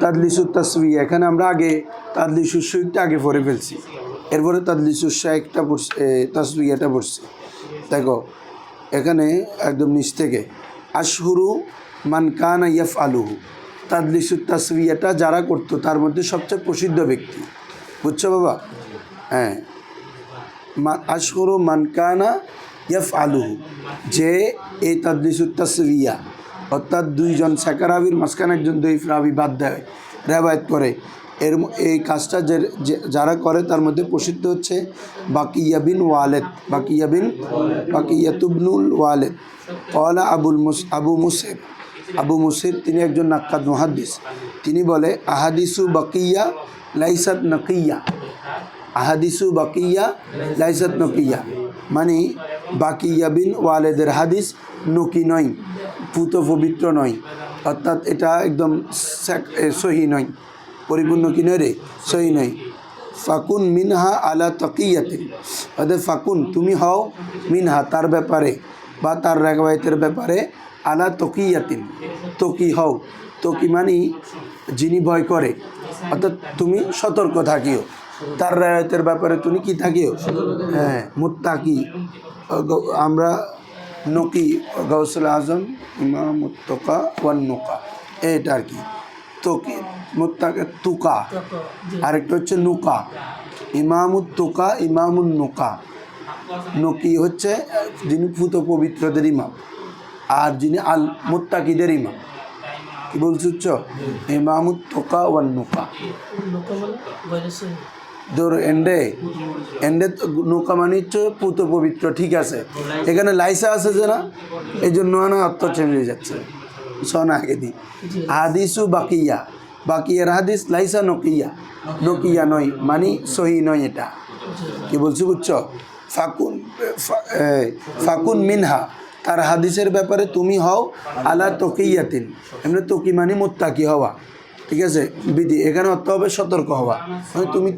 তাদলিসুত তাসবিয়া, এখানে আমরা আগে তাদলিসুস শৈকটা আগে পড়ে ফেলছি, এরপরে তাদলিসুস শাইকটা পড়ছে, তাসবিয়াটা পড়ছি। দেখো এখানে একদম নিচ থেকে আশহুরু মান কানা ইয়াফআলুহু, তাদলিসুত তাসবিয়াটা যারা করতো তার মধ্যে সবচেয়ে প্রসিদ্ধ ব্যক্তি, বুঝছো বাবা? হ্যাঁ, আশহুরু মান কানা ইয়াফআলুহু, যে এই তাদলিসুত তাসবিয়া অর্থাৎ দুইজন সাকা রাবির মাঝখানে একজন দইফ রাবি বাদ দেয়, রেবায়ত করে, এই কাজটা যারা করে তার মধ্যে প্রসিদ্ধ হচ্ছে বাকিয়া বিন ওয়ালেদ, বাকিয়াতুবনুল ওয়ালেদ। কলা আবু মুসির, তিনি একজন নাক্কাদ মুহাদ্দিস, তিনি বলে আহাদিসু বাকিয়া লাইসাত নকিয়া, আহাদিসু বাকিয়া লাইসাত নকিয়া, মানে বাকিয়া বিন ওয়ালেদের হাদিস নকি নয়, পুত পবিত্র নয়, অর্থাৎ এটা একদম সহি নয়, পরিপূর্ণ কি নয় রে, সহি নয়। ফাকুন মিনহা আলা তকিয়াতে, অর্থাৎ ফাকুন তুমি হও, মিনহা তার ব্যাপারে বা তার রেওয়ায়েতের ব্যাপারে, আলা তকিয়াতিন তকি হও, তকি মানে যিনি ভয় করে, অর্থাৎ তুমি সতর্ক থাকিও, তার রেওয়ায়েতের ব্যাপারে তুমি কি থাকিও, হ্যাঁ মুত্তাকি। আমরা নকি গাউসুল আজম ইমামুত্তকা ওয়ান নোকা, এটা আর কি তকি, মুত্তাকা তুকা, আরেকটা হচ্ছে নুকা, ইমামুত্তকা ইমামুন নোকা। নকি হচ্ছে যিনি পুত পবিত্রদের ইমাম, আর যিনি আল মুত্তাকিদের ইমাম, কি বলছ, ইমামুত্তকা ওয়ান নোকা। ধর এন্ডে নৌকা মানে হচ্ছে পুত পবিত্র, ঠিক আছে, এখানে লাইসা আছে যে না, এই জন্য না অর্থ চেঞ্জ হয়ে যাচ্ছে, শোনা আগে দিই। হাদিসু বাকিয়া, বাকিয়ার হাদিস লাইসা নকিয়া, নকিয়া নয় মানে সহি নয়, এটা কি বলছি বুঝছো? ফাকুন মিনহা, তার হাদিসের ব্যাপারে তুমি হও আলা তকিয়াতিন, এমনি তকি মানে মুত্তাকি হওয়া, ঠিক আছে, বিধি এখানে অর্থ হবে সতর্ক হওয়া, মানে তুমি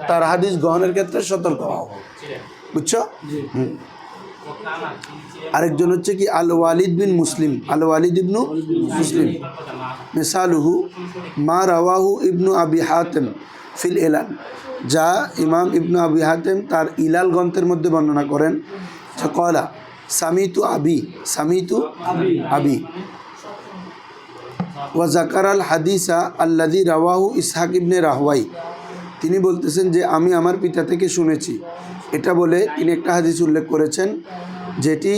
তার হাদিস গ্রহণের ক্ষেত্রে সতর্ক হও, বুঝছো? আরেকজন হচ্ছে কি আল ওয়ালিদ বিন মুসলিম, আল ওয়ালিদ ইবনু মুসলিম, মিসালুহু মা রাওয়াহু ইবনু আবি হাতেম ফিল ইলাল, যা ইমাম ইবনু আবি হাতেম তার ইলাল গ্রন্থের মধ্যে বর্ণনা করেন, কলা সামিতু আবি ওয়া জাকারাল হাদিসা আল্লাযী রাওয়াহু ইসহাক ইবনে রাহওয়াই, তিনি বলতেছেন যে আমি আমার পিতা থেকে শুনেছি, এটা বলে তিনি একটা হাদিস উল্লেখ করেছেন, যেটি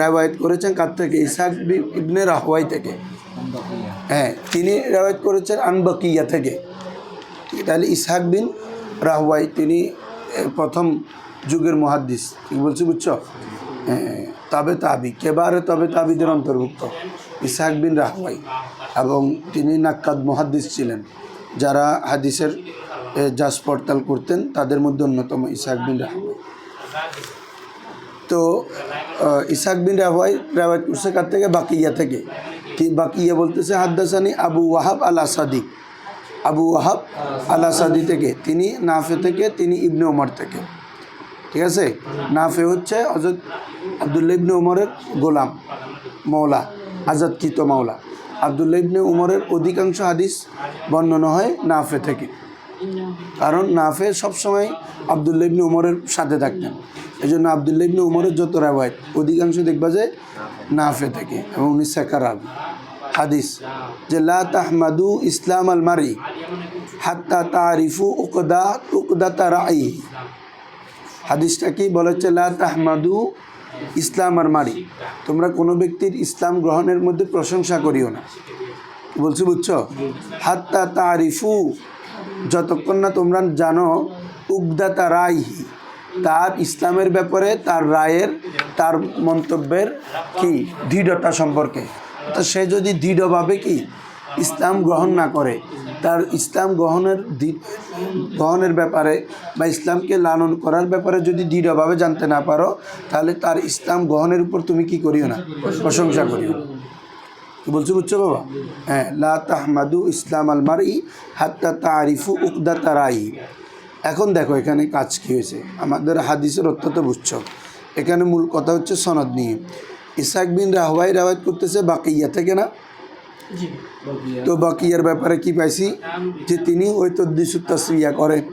রাওয়ায়াত করেছেন কার থেকে, ইসহাক ইবনে রাহওয়াই থেকে, হ্যাঁ তিনি রাওয়ায়াত করেছেন আন বাকিয়া থেকে, তাহলে ইসহাক বিন রাহওয়াই তিনি প্রথম যুগের মুহাদ্দিস, কি বলছি বুঝছো? তবে তাবি, কেবারে তবে তাবিদের অন্তর্ভুক্ত ইসহাক বিন রাহওয়াই, এবং তিনি নাক্কাদ মুহাদ্দিস ছিলেন, যারা হাদিসের জাজ পড়তাল করতেন তাদের মধ্যে অন্যতম ইসহাক বিন রাহওয়াই। তো ইসহাক বিন রাহওয়াই রাওয়ায়াত করছে কার থেকে, বাকিয়া থেকে, কি বাকিয়া বলতেছে হাদ্দাসানি আবু ওয়াহাব আল আসাদি, আবু ওয়াহাব আল আসাদি থেকে, তিনি নাফে থেকে, তিনি ইবনে ওমর থেকে, ঠিক আছে। নাফে হচ্ছে হযরত আব্দুল্লাহ ইবনে ওমরের গোলাম, মৌলা, আজাদকৃত মাওলা। আব্দুল্লাহ ইবনে ওমরের অধিকাংশ হাদিস বর্ণনা হয় নাফে থেকে, কারণ নাফে সবসময় আব্দুল্লাহ ইবনে ওমরের সাথে থাকতেন, এই জন্য আব্দুল্লাহ ইবনে ওমরের যত রাওয়ায়াত অধিকাংশ দেখবা যে নাফে থেকে, এবং উনি সাকা রাবি। হাদিস যে লা তাহমাদু ইসলাম আল মারি হাত্তা তারিফু উকদাতা রাই, হাদিসটা কি বলেছে, লা তাহমাদু ইসলাম আর মারি, তোমরা কোনো ব্যক্তির ইসলাম গ্রহণের মধ্যে প্রশংসা করিও না, বলছি বুঝছো? হাত্তা তারিফু, যতক্ষণ না তোমরা জানো, উকদাতা রাইহি, তার ইসলামের ব্যাপারে তার রায়ের, তার মন্তব্যের কি দৃঢ়তা সম্পর্কে, তো সে যদি দৃঢ়ভাবে কি ইসলাম গ্রহণ না করে, তার ইসলাম গ্রহণের ব্যাপারে বা ইসলামকে লালন করার ব্যাপারে যদি দৃঢ়ভাবে জানতে না পারো, তাহলে তার ইসলাম গ্রহণের উপর তুমি কি করিও না, প্রশংসা করিও না, কি বলছো বুঝছো বাবা? হ্যাঁ, লা তাহমাদু ইসলাম আল মারই হাত্তা তারিফু উকদাতা রাই। এখন দেখো এখানে কাজ কী হয়েছে, আমাদের হাদিসের অর্থ তো বুঝছো, এখানে মূল কথা হচ্ছে সনদ নিয়ে। ইসহাক বিন রাহওয়াই রাওয়ায়াত করতেছে বাকিয়া থেকে না, তো বাকিয়ার ব্যাপারে কি পাইছি যে তিনি ওই তদলিসুত তাসবিয়া করেন।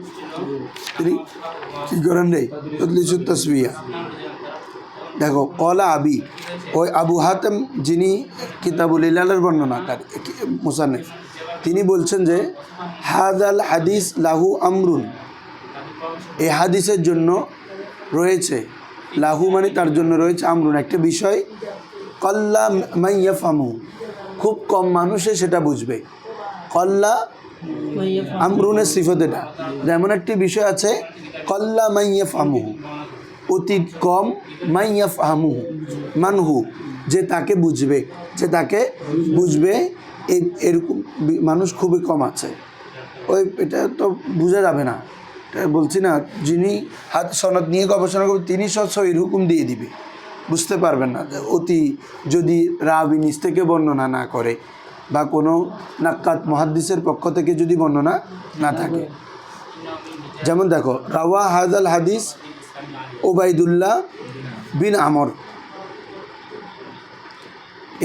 তিনি কি করেন রে? তদলিসুত তাসবিয়া। দেখো কলা আবি, ওই আবু হাতেম যিনি কিতাবুল ইলালের বর্ণনাকারী মুসান্নিফ, তিনি বলছেন যে হাদাল হাদিস লাহু আমরুন, এই হাদিসের জন্য রয়েছে, লাহু মানে তার জন্য রয়েছে, আমরুন একটা বিষয়, কল্লা মাইয়া ফামু, খুব কম মানুষে সেটা বুঝবে। কল্লা আমরুনের সিফত এটা, যেমন একটি বিষয় আছে কল্লা মাইয়া ফামু, অতি কম, মাইয়া ফামু মানহু, যে তাকে বুঝবে, যে তাকে বুঝবে, এরকম মানুষ খুবই কম আছে। ওই এটা তো বোঝা যাবে না, এটা বলছি না, যিনি হাত সনদ নিয়ে গবেষণা করবে তিনি সহির হুকুম দিয়ে দিবে, বুঝতে পারবেন না অতি, যদি রাবি নিজ থেকে বর্ণনা না করে বা কোনো নাক্কাত মুহাদ্দিসের পক্ষ থেকে যদি বর্ণনা না থাকে। যেমন দেখো রাওয়া হাদাল হাদিস ওবাইদুল্লাহ বিন আমর,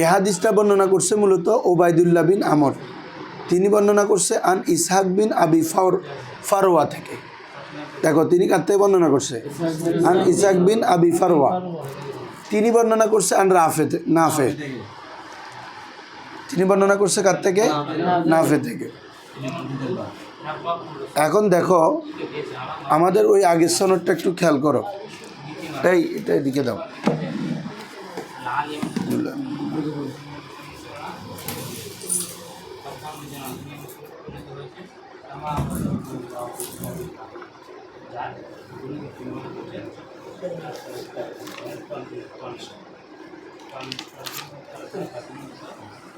এই হাদিসটা বর্ণনা করছে মূলত ওবাইদুল্লাহ বিন আমর, তিনি বর্ণনা করছে আন ইসহাক বিন আবি ফারওয়া থেকে। দেখো তিনি কার থেকে বর্ণনা করছে? আন ইসহাক বিন আবি ফারওয়া, তিনি বর্ণনা করছে আন নাফে, তিনি বর্ণনা করছে কার থেকে? নাফে থেকে। এখন দেখো আমাদের ওই আগের সনদটা একটু খেয়াল করো, এটা এদিকে দাও।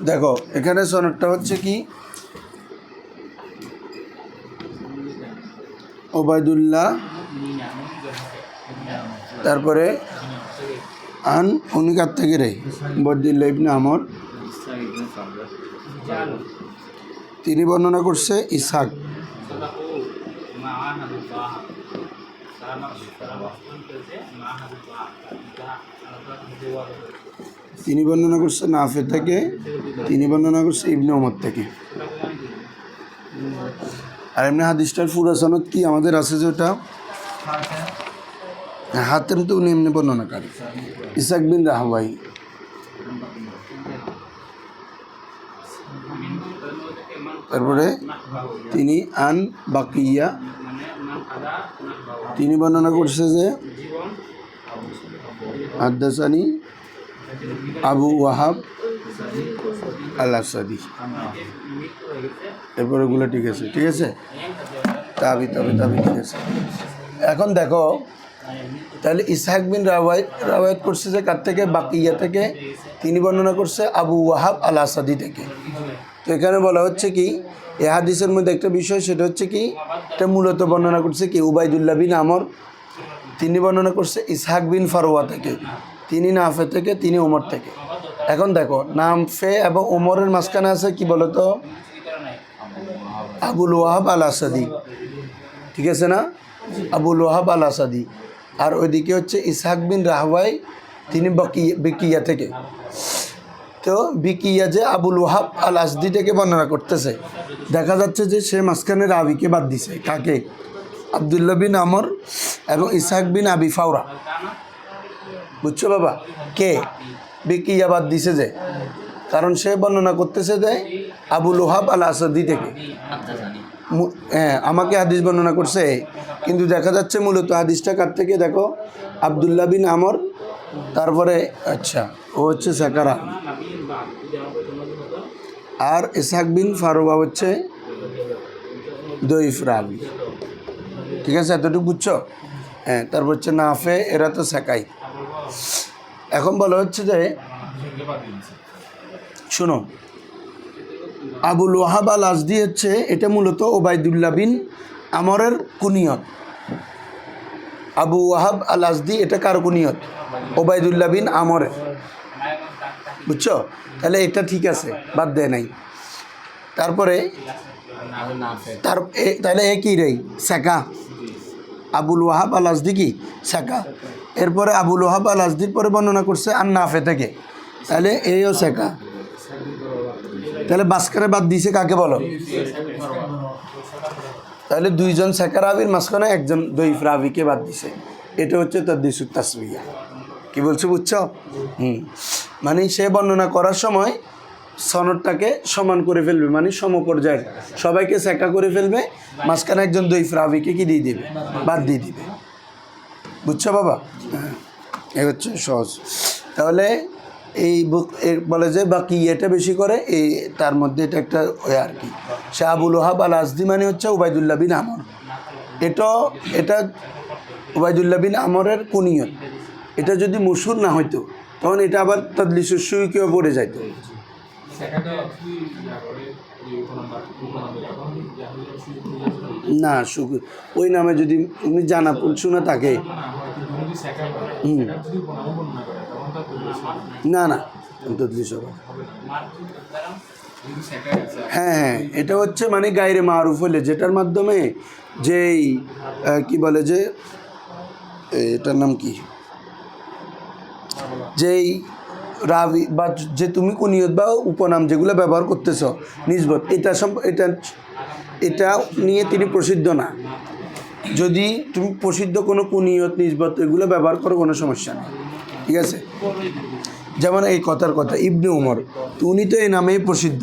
দেখো এখানে সনদটা হচ্ছে কি ওবায়দুল্লাহ, তারপরে আন উনি কার থেকে রে? বদুল্লাহ ইবনে আমর, তিনি বর্ণনা করছে ইসহাক, তিনি বর্ণনা করছে নাফে থেকে, তিনি বর্ণনা করছে ইবনে ওমর থেকে। আর এমনি হাদিসটার পুরো সনদ কি আমাদের আছে যে ওটা হাতেম, তো উনি এমনি বর্ণনাকারী ইসহাক বিন রাহওয়াই। তারপরে তিনি আন বাকিয়া, তিনি বর্ণনা করছে যে হাদ্দাসানি আবু ওয়াহাব আল আসাদি। এরপরে ওগুলো ঠিক আছে, ঠিক আছে, তাবি ঠিক আছে। এখন দেখো তাহলে ইসহাক বিন রাওয়ায়াত করছে যে কার থেকে? বাকিয়া থেকে, তিনি বর্ণনা করছে আবু ওয়াহাব আল আসাদি থেকে। তো এখানে বলা হচ্ছে কি এই হাদিসের মধ্যে একটা বিষয়, সেটা হচ্ছে কি এটা মূলত বর্ণনা করছে কি উবাইদুল্লাহ বিন আমর, তিনি বর্ণনা করছে ইসহাক বিন ফারওয়া থেকে, তিনি নাফে থেকে, তিনি ওমর থেকে। এখন দেখো নাফে এবং ওমরের মাঝখানে আছে কি বলতো? আবুল ওয়াহাব আল আসাদি, ঠিক আছে না? আবুল ওয়াহাব আল আসাদি। আর ওইদিকে হচ্ছে ইসহাক বিন রাহওয়াই, তিনি বিকিয়া থেকে। তো বিকিয়া যে আবুল ওয়াহাব আল আসদি থেকে বর্ণনা করতেছে, দেখা যাচ্ছে যে সে মাঝখানে রাবিকে বাদ দিছে। কাকে? আবদুল্লাহ বিন আমর এবং ইসহাক বিন আবি ফাওরা, বুঝছো বাবা? কে বিকিয়া বাদ দিছে যে, কারণ সে বর্ণনা করতেছে যে আবুল ওয়াহাব আল আসাদি থেকে। হ্যাঁ, আমাকে হাদিস বর্ণনা করছে, কিন্তু দেখা যাচ্ছে মূলত হাদিসটা কার থেকে? দেখো আবদুল্লাহ বিন আমর, তারপরে আচ্ছা ও হচ্ছে সাকারা, আর ইসহাক বিন ফারওয়া হচ্ছে দইফ রাবি, ঠিক আছে? এতটুকু বুঝছো? হ্যাঁ, তারপর হচ্ছে নাফে, এরা তো সাকাই। এখন বলা হচ্ছে যে শোনো, আবুল ওয়াহাব আল আসদি হচ্ছে, এটা মূলত ওবায়দুল্লাহ বিন আমরের কুনিয়ত। আবু ওয়াহাব আল আসদি এটা কার কুনিয়ত? ওবায়দুল্লাহ বিন আমরের, বুঝছো? তাহলে এটা ঠিক আছে, বাদ দেয় নাই। তারপরে তাহলে এ কি রে? সাকা। আবুল ওয়াহাব আল আসদি কি? সাকা। এরপরে আবুল ওয়াহাব আল আসদির পরে বর্ণনা করছে আর নাফে থেকে, তাহলে এইও সাকা। তাহলে মাঝখানে বাদ দিয়েছে কাকে বলো? তাহলে দুইজন সেকা রাবির মাঝখানে একজন দইফ রাবিকে বাদ দিছে, এটা হচ্ছে তাদলিসুত তাসবিয়া। কি বলছো বুঝছো? মানে সে বর্ণনা করার সময় সনদটাকে সমান করে ফেলবে, মানে সমপর্যায়ের সবাইকে সেকা করে ফেলবে, মাঝখানে একজন দইফ রাবিকে কি দিয়ে দিবে? বাদ দিয়ে দিবে। বুঝছো বাবা? হ্যাঁ, এ হচ্ছে সহজ। তাহলে এই বলে যে বাকি এটা বেশি করে, এই তার মধ্যে এটা একটা ওই আর কি। সে আবুল ওহাব আল আজদি মানে হচ্ছে উবাইদুল্লাহ বিন আমর। এটা উবাইদুল্লাহ বিন আমরের কুনিয়ত। এটা যদি মশহুর না হইতো তখন এটা আবার তাদলিসুস সুইকেও পড়ে যাইতো। না, ওই নামে যদি উনি জানা শোনা থাকে, না না তাদলিস হবে। হ্যাঁ, এটা হচ্ছে মানে গায়রে মারুফ হলে, যেটার মাধ্যমে যেই কি বলে যে এটার নাম কি, যেই রাবি বা যে তুমি কুনিয়ত বা উপনাম যেগুলো ব্যবহার করতেছ নিসবত, এটা নিয়ে তিনি প্রসিদ্ধ না। যদি তুমি প্রসিদ্ধ কোনো কুনিয়ত নিসবত এগুলো ব্যবহার করো কোনো সমস্যা নেই, ঠিক আছে? যেমন এই কথার কথা ইবনে উমর, তো উনি তো এই নামেই প্রসিদ্ধ,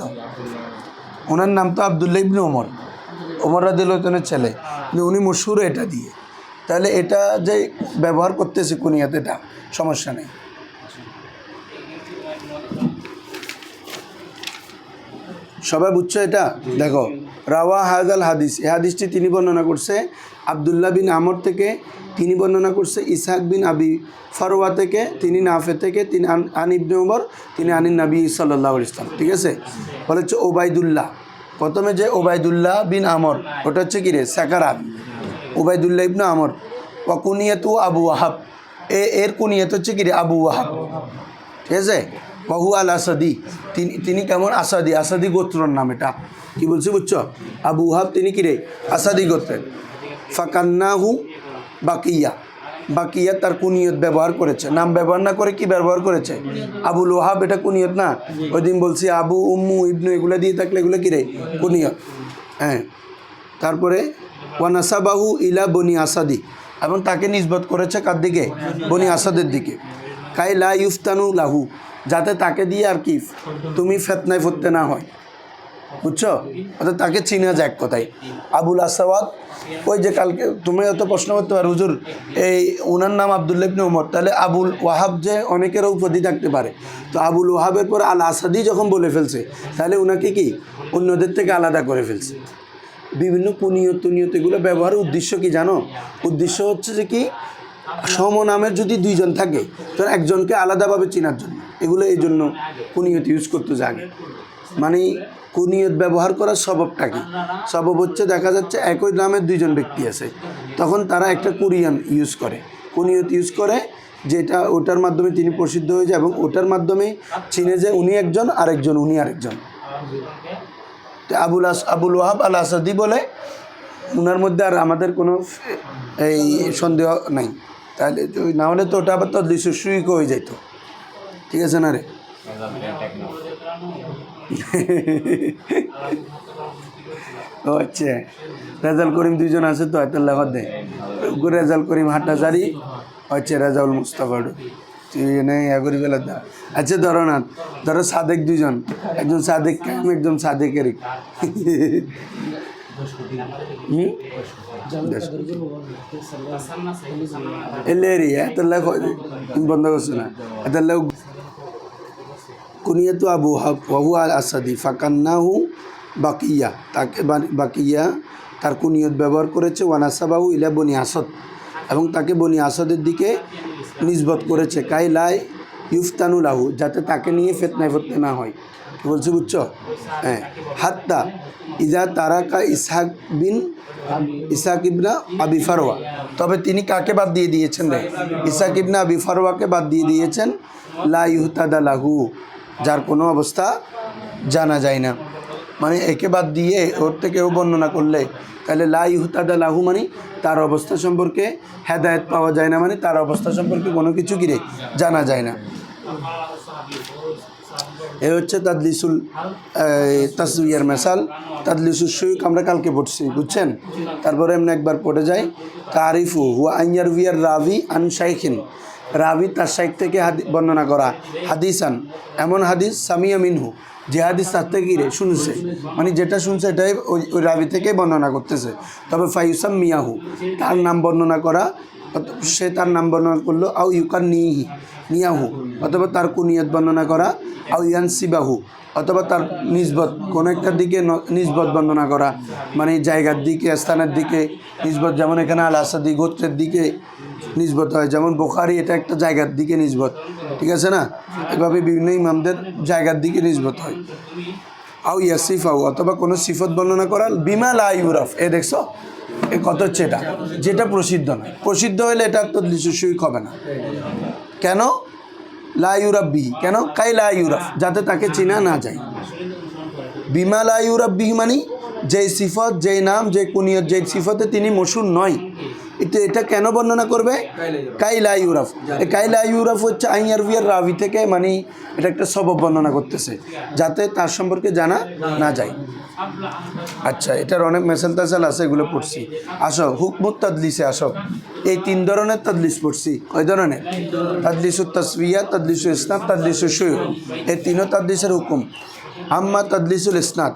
ওনার নাম তো আবদুল্লাহ ইবনে উমর, ওমর রাদিয়াল্লাহু তাআলার ছেলে, কিন্তু উনি মশহুর এটা দিয়ে। তাহলে এটা যে ব্যবহার করতেছে কুনিয়ত, এটা সমস্যা নেই। সবাই বুঝছো এটা? দেখো, রাওয়া হাজাল হাদিস, এই হাদিসটি তিনি বর্ণনা করছে আবদুল্লাহ বিন আমর থেকে, তিনি বর্ণনা করছে ইসহাক বিন আবি ফারওয়া থেকে, তিনি নাফে থেকে, তিনি আন ইবনে উমর, তিনি আনিন নবী সাল্লাল্লাহু আলাইহি ওয়াসাল্লাম। ঠিক আছে? বলে হচ্ছে ওবায়দুল্লাহ, প্রথমে যে ওবায়দুল্লাহ বিন আমর, ওটা হচ্ছে কি রে? সাকারাত ওবায়দুল্লাহ ইবনে আমর। ওয়া কুনিয়াতু আবু ওয়াহাব, এর কুনিয়াত হচ্ছে কি রে? আবু ওয়াহাব। ঠিক আছে? বাহু আল আসাদি, তিনি কেমন? আসাদি গোত্রর নাম এটা। কি বলছি বুঝছো? আবু ওয়াহাব তিনি কি রে? আসাদি গোত্রের। ফাকান্নাহু বাকিয়া তার কুনিয়ত ব্যবহার করেছে, নাম ব্যবহার না করে কি ব্যবহার করেছে? আবুল ওয়াহাব, এটা কুনিয়ত না। ওই দিন বলছি আবু, উম্মু, ইবনু এগুলো দিয়ে থাকলে এগুলো কি রে? কুনিয়ত। হ্যাঁ, তারপরে ওয়ানাসাবাহু ইলা বনি আসাদি, এবং তাকে নিসবত করেছে কার দিকে? বনি আসাদের দিকে। কাই লা ইউফতানু লাহু, যাতে তাকে দিয়ে আর কি তুমি ফেতনায় ফুটতে না হয়। বুঝছো? অর্থাৎ তাকে চিনা যায় এক কথায়। আবুল আসাওয়াদ, ওই যে কালকে তুমি এত প্রশ্ন করতে পারো হুজুর এই ওনার নাম আবদুল্লাহ ইবনে উমর, তাহলে আবুল ওয়াহাব যে অনেকেরও উপাধি থাকতে পারে, তো আবুল ওয়াহাবের পর আল আসাদি যখন বলে ফেলছে, তাহলে ওনাকে কি অন্যদের থেকে আলাদা করে ফেলছে। বিভিন্ন কুনিয়ত এগুলো ব্যবহারের উদ্দেশ্য কি জানো? উদ্দেশ্য হচ্ছে যে কি, সমনামের যদি দুইজন থাকে তখন একজনকে আলাদাভাবে চেনার জন্য, এগুলো এই জন্য কুনিয়ত ইউজ করতে জাগে। মানে কুনিয়ত ব্যবহার করার স্বভাবটা কি? স্বভাব হচ্ছে দেখা যাচ্ছে একই নামের দুইজন ব্যক্তি আছে, তখন তারা একটা কুনিয়ত ইউজ করে, যেটা ওটার মাধ্যমে তিনি প্রসিদ্ধ হয়ে যায় এবং ওটার মাধ্যমে চিনে যে উনি একজন, আরেকজন উনি আরেকজন। তো আবুল ওয়াহাব আল আসাদি বলে, ওনার মধ্যে আর আমাদের কোনো এই সন্দেহ নাই। তাহলে না হলে তো ওটা আবার তাদলিসুস সুইক হয়ে যেত। ঠিক আছে না রে? ও আচ্ছা, রেজাল করিম দুইজন আছে তো, আয়তাল্লাহ দেয় রেজাল করিম হাট্টাজারি হচ্ছে রেজাউল মুস্তাফাডু, তুই নেই করি বেলা দা। আচ্ছা ধরো সাদেক দুইজন, একজন সাদেক কাইম, একজন সাদেক এরিক। এলেরি এতাল্লাহ বন্ধ করছে না। এতাল্লাহ কুনিয়াতু আবু ওয়াহু আল আসাদি ফাকান্নাহু বাকিয়া, তাকে বাকিয়া তার কুনিয়ত ব্যবহার করেছে। ওয়ানাসাবাহু ইলা বনি আসাদ, এবং তাকে বনি আসাদের দিকে নিসবত করেছে। কাই লাই ইউফতানু লাহু, যাতে তাকে নিয়ে ফেতনায় ফেতনা না হয়। কি বলছি বুঝছো? হ্যাঁ, হাত্তা ইজা তারাকা ইসহাক ইবনা আবি ফারওয়া, তবে তিনি কাকে বাদ দিয়ে দিয়েছেন রে? ইসহাক ইবনা আবি ফারওয়াকে বাদ দিয়ে দিয়েছেন। লা ইহতাদা লাহু, যার কোনো অবস্থা জানা যায় না। মানে একে বাদ দিয়ে ওর থেকে কেউ বর্ণনা করলে তাহলে লা ইহতাদা লাহু মানে তার অবস্থা সম্পর্কে হেদায়েত পাওয়া যায় না, মানে তার অবস্থা সম্পর্কে কোনো কিছু কিরে জানা যায় না। এ হচ্ছে তাদলিসুল তাসবিয়ার মেসাল। তাদলিসুল শুয়ুক আমরা কালকে পড়ছি, বুঝছেন? তারপরে এমনি একবার পড়ে যাই। তারিফু হুয়া আইয়ার বিয়ার রাভি আন শাইখিন, রাভি তার শাইখ থেকে বর্ণনা করা, হাদিসান এমন হাদিস সামিয়া মিনহু, যে হাদিস তার থেকে শুনছে, মানে যেটা শুনছে এটাই ওই রাভি থেকে বর্ণনা করতেছে। তবে ফাইসাম মিয়াহু, তার নাম বর্ণনা করা, সে তার নাম বর্ণনা করলো, আও ইউকান নিয়াহু, অথবা তার কুনিয়ত বর্ণনা করা, আও ইয়ান সিবাহু, অথবা তার নিসবত কোনো একটা দিকে নিসবত বর্ণনা করা, মানে জায়গার দিকে, স্থানের দিকে নিসবত। যেমন এখানে আল আসাদি গোত্রের দিকে নিসবত হয়, যেমন বুখারী এটা একটা জায়গার দিকে নিসবত, ঠিক আছে না? এভাবে বিভিন্ন ইমামদের জায়গার দিকে নিসবত হয়। আও ইয়াসিফাও, অথবা কোনো সিফত বর্ণনা করা, বিমা লা ইউরাফ, এ দেখছো এ কত হচ্ছে, এটা যেটা প্রসিদ্ধ নয়। প্রসিদ্ধ হলে এটা তাদলিসুল শুয়ুক হবে না। কেন? লা ইউরাফ বিহি, কেন? কাই লা ইউরাফ, যাতে তাকে চেনা না যায়। বিমা লা ইউরাফ বিহি মানে যেই সিফত, যেই নাম, যে কুনিয়ত, যেই সিফতে তিনি মশহুর নয়, এটা কেন বর্ণনা করবে? কাই লা ইউরাফ। এই কাই লা ইউরাফ হচ্ছে আইয়ার বিয়ার রাভি থেকে, মানে এটা একটা সবব বর্ণনা করতেছে, যাতে তার সম্পর্কে জানা না যায়। আচ্ছা, এটার অনেক মেসাল তাসাল আছে, এগুলো পড়ছি। আসো হুকমুত তাদলিসে আসো। এই 3 ধরনের তাদলিস পড়ছি। কয় ধরনের? তাদলিসুত তাসবিয়া, তাদলিসুল ইসনাদ, তাদলিসুল শুয়ুক। এই 3ও তাদলিসের হুকুম। আম্মা তাদলিসুল ইসনাদ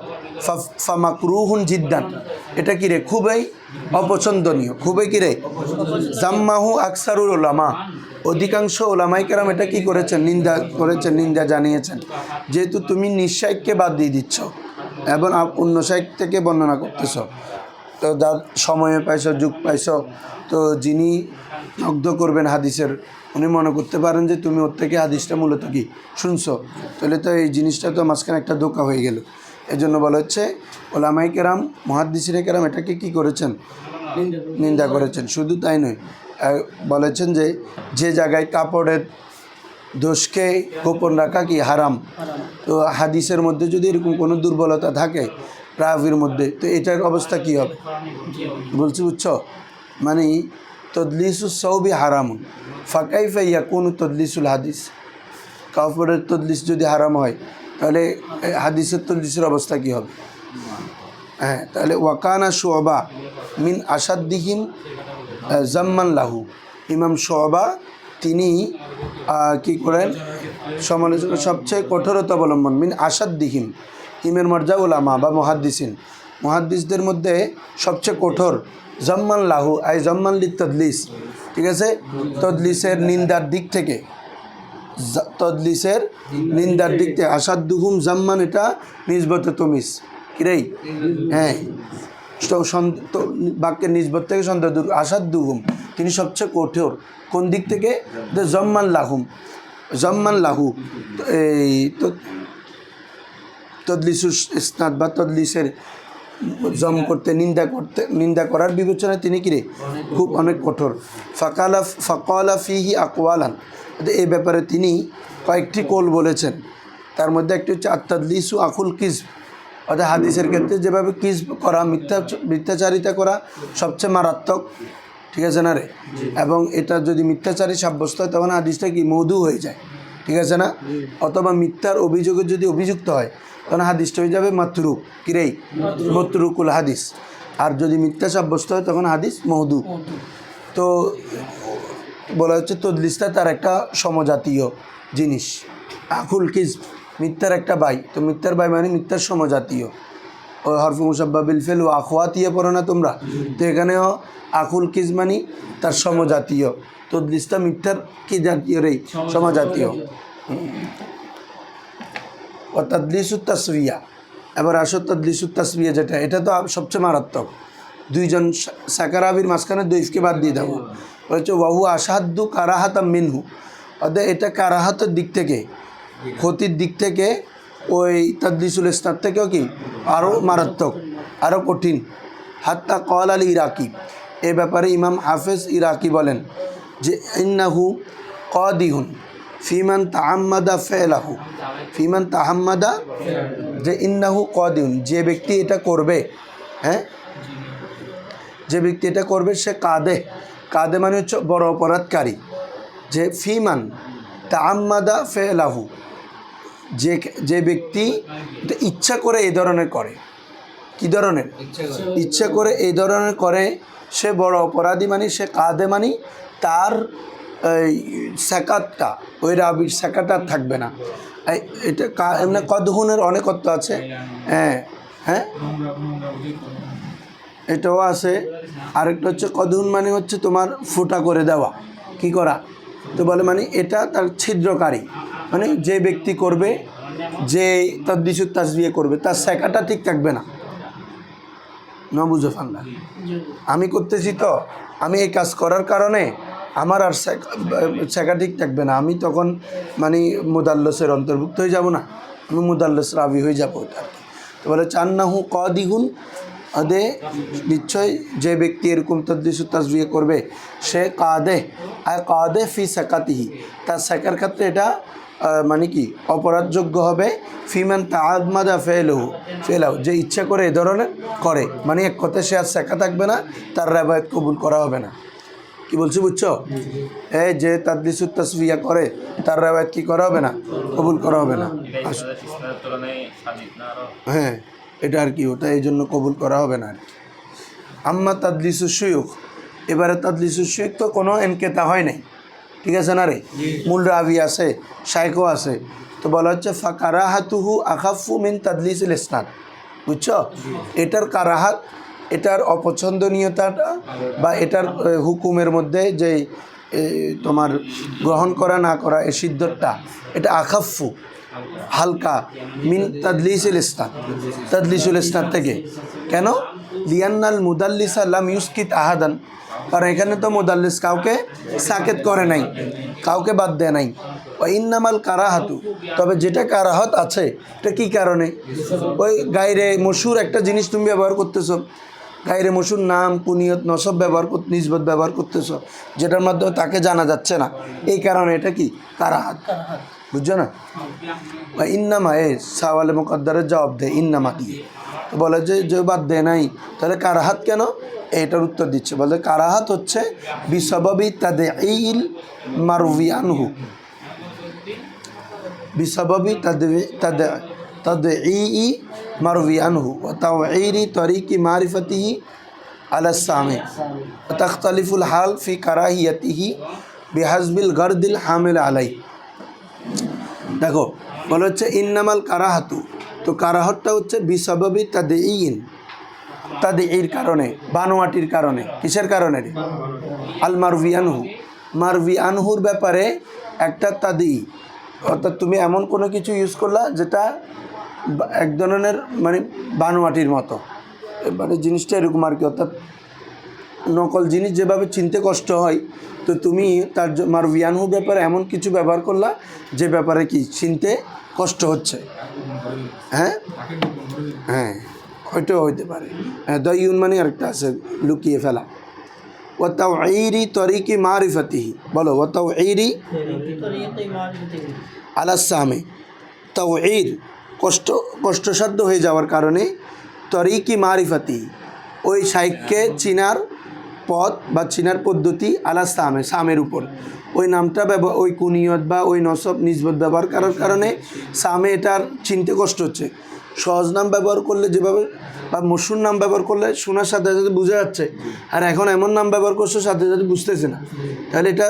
ফামাকরুহুন জিদ্দান, এটা কিরে খুবই অপছন্দনীয়, খুবই কিরে জাম্মাহু আকসারুল উলামা, অধিকাংশ ওলামাই কেরাম এটা কি করেছেন? নিন্দা করেছেন, নিন্দা জানিয়েছেন। যেহেতু তুমি নিঃশাইককে বাদ দিয়ে দিচ্ছ এবং অন্য শাইখ থেকে বর্ণনা করতেছ, তো যার সময়ে পাইছ, যুগ পাইছ, তো যিনি নগ্ধ করবেন হাদিসের, উনি মনে করতে পারেন যে তুমি ওর থেকে হাদিসটা মূলত কি শুনছো, তাহলে তো এই জিনিসটা তো মাঝখানে একটা ধোঁকা হয়ে গেল। এই জন্য বলা হচ্ছে ওলামাই কেরাম, মুহাদ্দিসিনে কেরাম এটাকে কি করেছেন? নিন্দা করেছেন। শুধু তাই নয়, বলেছেন যে যে জায়গায় কাপড়ের দোষকে গোপন রাখা কি হারাম। তো হাদিসের মধ্যে যদি এরকম কোনো দুর্বলতা থাকে রাভির মধ্যে, তো এটার অবস্থা কি হবে বলছি, বুঝছো? মানে তদলিসুস সওবি হারামুন ফাকাইফা ইয়াকুনু তদলিসুল হাদিস, কাপড়ের তদলিস যদি হারাম হয়, তাহলে হাদিসের তদলিসের অবস্থা কি হবে? হ্যাঁ, তাহলে ওয়াকানা শুআবা মিন আসাদ্দিহিম জাম্মান লাহু, ইমাম শুআবা তিনি কি করেন? সমালোচনা সবচেয়ে কঠোরতা অবলম্বন, মিন আসাদ্দিহিম, ইমের মর্যা উলামা বা মুহাদ্দিসিন, মুহাদ্দিসদের মধ্যে সবচেয়ে কঠোর, জাম্মান লাহু আই জাম্মান লি তদলিস, ঠিক আছে? তদলিসের নিন্দার দিক থেকে, তদলিসের নিন্দার দিক থেকে। আসাদ্দুহুম জাম্মান, এটা নিসবতে তমিস কিরেই, হ্যাঁ, বাক্যের নিসবত থেকে সন্দেহ দূর। আসাদ্দুহুম, তিনি সবচেয়ে কঠোর, কোন দিক থেকে? জম্মান লাহুম, জম্মান লাহু, এই তদলিসুল ইসনাদ বা তদলিসের জম করতে, নিন্দা করার বিবেচনায় তিনি কিরে খুব অনেক কঠোর। ফাকালা ফিহি আকওয়ালান, এই ব্যাপারে তিনি কয়েকটি কৌল বলেছেন। তার মধ্যে একটি হচ্ছে আত্তাদলিসু আকুল কিজব, অর্থাৎ হাদিসের ক্ষেত্রে যেভাবে কিজব করা, মিথ্যাচারিতা করা সবচেয়ে মারাত্মক, ঠিক আছে না রে? এবং এটা যদি মিথ্যাচারী সাব্যস্ত হয়, তখন হাদিসটা কি মওদু হয়ে যায়, ঠিক আছে না? অথবা মিথ্যার অভিযোগে যদি অভিযুক্ত হয়, তখন হাদিসটা হয়ে যাবে মাতরুক, কিরেই মতরুকুল হাদিস। আর যদি মিথ্যা সাব্যস্ত হয়, তখন হাদিস মওদু। তো বলা হচ্ছে তদলিসটা তার একটা সমজাতীয় জিনিস। আকুল কিজব মিথ্যার একটা বাই, তো মিথ্যার বাই মানে মিথ্যার সমজাতীয়। ও হরফ মুসাব্বা বিল ফেল ও আখওয়াতিয়া পড়ো না তোমরা, তো এখানেও আকুল কিজ মানে তার সমজাতীয়, তদলিসটা মিথ্যার কি জাতীয় রে? সমজাতীয়। ও তাদলিসুত তাসবিয়া, এবার আসো তাদলিসুত তাসবিয়া যেটা, এটা তো সবচেয়ে মারাত্মক। দুইজন সাকারাবির মাঝখানে দইফকে বাদ দিয়ে দেবো, বলছে ওয়াহু আসাহাদ্দু কারাহাতাম মিনহু, অর্থাৎ এটা কারাহাতের দিক থেকে, ক্ষতির দিক থেকে ওই তাদলিসুল ইসনাদ থেকেও কি আরও মারাত্মক, আরও কঠিন। হাত্তা কওয়াল আল ইরাকি, এ ব্যাপারে ইমাম হাফেজ ইরাকি বলেন যে ইন্নাহু কাদিহুন ফিমান তাহাম্মাদা ফেলাহু, ফিমান তাহাম্মাদা, যে ইন্নাহু কাদিহুন, যে ব্যক্তি এটা করবে, হ্যাঁ, যে ব্যক্তি এটা করবে সে কাদে মানে হচ্ছে বড় অপরাধকারী। যে ফিমান তাআম্মাদা ফেলাহু, যে ব্যক্তি ইচ্ছা করে এই ধরনের করে, কি ধরনের ইচ্ছা করে এই ধরনের করে, সে বড় অপরাধী মানে, সে কাঁদে মানে তার সাকাতটা, ওই রাবির সাকাত আর থাকবে না। এটা এমনি কদহুনের অনেক অর্থ আছে। হ্যাঁ হ্যাঁ, এটাও আছে। আরেকটা হচ্ছে কদহুন মানে হচ্ছে তোমার ফুটা করে দেওয়া, কি করা, তো বলে মানে এটা তার ছিদ্রকারী, মানে যে ব্যক্তি করবে, যে তদ্দিসুত তাসবিয়ে করবে, তার সাকাটা ঠিক থাকবে না। ন বুঝে ফান্ডা, আমি করতেছি তো, আমি এই কাজ করার কারণে আমার আর শেখা ঠিক থাকবে না, আমি তখন মানে মুদাল্লসের অন্তর্ভুক্ত হয়ে যাব না, আমি মুদাল্লস রাবি হয়ে যাবো। ওটা আর কি। তো বলে চান্নাহু কদিগুন আদে, নিশ্চয় যে ব্যক্তি এরকম তদ্দিসু তাসবিয়ে করবে সে কাদে, আর কাদে ফি সাকাতিহি, তার শেখার ক্ষেত্রে এটা মানে কি অপরাধযোগ্য হবে। ফিমান তাআদমাদা ফেলহু, যে ইচ্ছা করে এ ধরনের করে, মানে এক কথায় সে আর শেখা থাকবে না, তার রেবায়ত কবুল করা হবে না। কি বলছি বুঝছো? এই যে তাদলিসু তাসবিয়া করে তার রেবায়ত কি করা হবে না, কবুল করা হবে না। হ্যাঁ, এটা আর কি, ওটা এই জন্য কবুল করা হবে না আর কি। আম্মা তাদলিসু শুয়ুখ, এবারে তাদলিসু শুয়ুখ তো কোনো এনকেতা হয় নাই, ঠিক আছে না রে, মূল রাবি আছে, শাইখও আছে, তো বলা হচ্ছে ফাকারাহাতুহু আখাফু মিন তাদলিসিল ইসনাদ। বুঝছো? এটার কারাহাত, এটার অপছন্দনীয়তাটা বা এটার হুকুমের মধ্যে যে তোমার গ্রহণ করা না করা, এই সিদ্ধটা, এটা আখাফু হালকা, মিন তাদলিসিল ইসনাদ, তাদলিসুল ইসনাদ থেকে। কেন? লিয়ান্নাল মুদাল্লিসা লাম ইউসকিত আহাদান, কারণ এখানে তো মুদাল্লিস কাউকে সাকেত করে নাই, কাউকে বাদ দেয় নাই। ইন্নামাল কারাহাতু, তবে যেটা কারাহাত আছে এটা কী কারণে, ওই গায়রে মশহুর একটা জিনিস তুমি ব্যবহার করতেছ, গায়রে মশহুর নাম, কুনিয়ত, নসব ব্যবহার নিসবত ব্যবহার করতেছ, যেটার মাধ্যমে তাকে জানা যাচ্ছে না, এই কারণে এটা কি কারাহাত। বুঝছো না? বা ইন্নামা, সাওয়ালে মুকদ্দারের জবাব দেয় ইন্নামা দিয়ে, তো বলে যে বাদ দেয় নাই, তাহলে কারাহাত কেন, এটার উত্তর দিচ্ছে, বলে কারাহাত হচ্ছে বিসবাবি তাদঈল মারউই আনহু, বিসবাবি তাদঈ মারউই আনহু ওয়া তাওঈরি তরিকি মারিফাতিহি আলা সামি ওয়া তাখতালিফুল হাল ফি কারাহিয়াতিহি বিহাসবিল গারদিল হামিল আলাই। দেখো বলা হচ্ছে ইন্নামাল কারাহাতু, তো কারাহতটা হচ্ছে বিসবাবি তাদঈন, তাদঈর কারণে, বানোয়াটির কারণে। কিসের কারণে রে? আল মারউই আনহু, মারউই আনহুর ব্যাপারে একটা তাদঈ, অর্থাৎ তুমি এমন কোনো কিছু ইউজ করলা যেটা এক ধরনের মানে বানোয়াটির মতো, মানে জিনিসটা এরকম আর কি, অর্থাৎ নকল জিনিস যেভাবে চিনতে কষ্ট হয়, তো তুমি তার মারউই আনহু ব্যাপারে এমন কিছু ব্যবহার করলা যে ব্যাপারে কি চিনতে কষ্ট হচ্ছে। হ্যাঁ হ্যাঁ, ওইটাও হইতে পারে। হ্যাঁ, দয়ুন মানে আরেকটা আছে লুকিয়ে ফেলা। ওয়া তাওঈরি তরিকি মারিফাতিহি, বলো ওয়া তাওঈরি আলা সামি, তাওঈর কষ্টসাধ্য হয়ে যাওয়ার কারণে, তরিকি মারিফাতিহি ওই শাইখকে চিনার পথ বা চিনার পদ্ধতি, আলা সামে, সামের উপর, ওই নামটা ওই কুনিয়ত বা ওই নসব নিসবত ব্যবহার করার কারণে সামে এটার চিনতে কষ্ট হচ্ছে। সহজ নাম ব্যবহার করলে যেভাবে, বা মশহুর নাম ব্যবহার করলে শোনার সাথে সাথে বোঝা যাচ্ছে, আর এখন এমন নাম ব্যবহার করছো সাথে সাথে বুঝতেছে না, তাহলে এটা